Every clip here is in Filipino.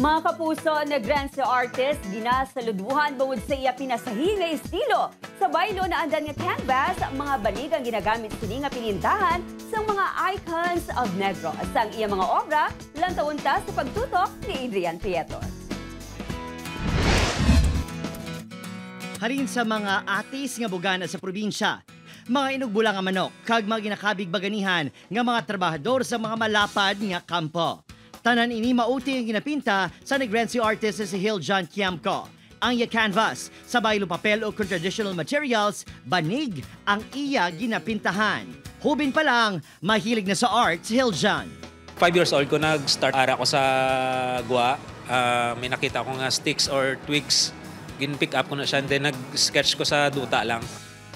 Mga kapuso, Negrense artist, ginasaluduhan bawod sa iya pinasahi nga estilo. Sa baylo na andan nga canvas, mga balig ang ginagamit sini nga pinintahan sa mga icons of Negros. Ang iya mga obra, lantaunta sa pagtutok ni Adrian Prietos. Halin sa mga atis nga bugana sa probinsya, mga inugbula nga manok, kag mga ginakabig baganihan nga mga trabahador sa mga malapad nga kampo. Tanan ini mauti ang ginapinta sa Negrense artist si Hill John Kiamco. Ang iya canvas, sa baylo papel o traditional materials, banig ang iya ginapintahan. Hubin pa lang, mahilig na sa art si Hill John. 5 years old ko nag-start ara ko sa gua. May nakita ko nga sticks or twigs. Gin-pick up ko na siya and then nag-sketch ko sa duta lang.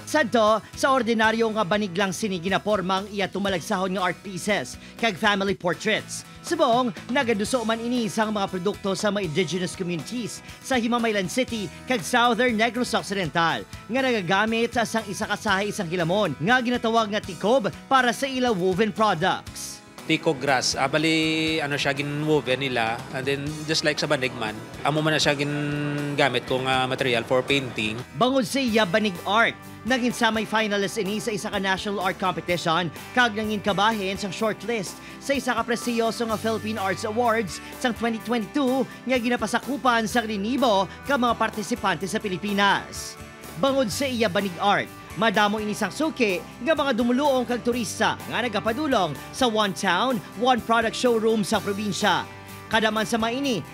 Sadto, sa ordinaryo nga banig lang sini ginapormang iya tumalagsahon nga art pieces kag family portraits. Subong, nagaduso man ini sang mga produkto sa mga indigenous communities sa Himamaylan City kag Southern Negros Occidental nga nagagamit sa isa kasahi isang hilamon nga ginatawag nga tikob para sa ila woven products. Tico grass, bali ano siya gin-woven nila and then just like sa banigman, amo man na siya gin-gamit kong material for painting. Bangod sa iya banig art, naging samay finalist ini sa isa ka national art competition kag nangin kabahin sa shortlist sa isa ka prestiyoso nga Philippine Arts Awards sang 2022 nga ginapasakupan sa rinibo ka mga partisipante sa Pilipinas. Bangod sa iya banig art, madamo inisang suki nga mga dumuluong kag turista nga nagapadulong sa One Town, One Product Showroom sa probinsya. Kadaman sa maini,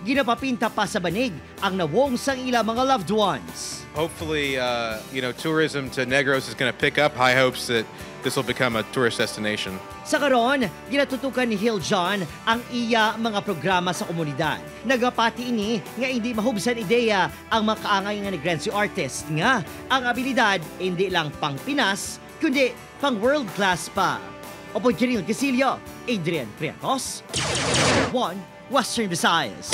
ginapapinta pa sa banig ang nawong sang ila mga loved ones. Hopefully, tourism to Negros is going to pick up. High hopes that this will become a tourist destination. Sa karon, ginatutukan ni Hill John ang iya mga programa sa komunidad. Nagapati ini nga hindi mahubsan ideya ang makaangay nga Negrense artist nga ang abilidad hindi lang pang Pinas, kundi pang world class pa. Opo, Janine Casillo, Adrian Prietos, One Western Visayas.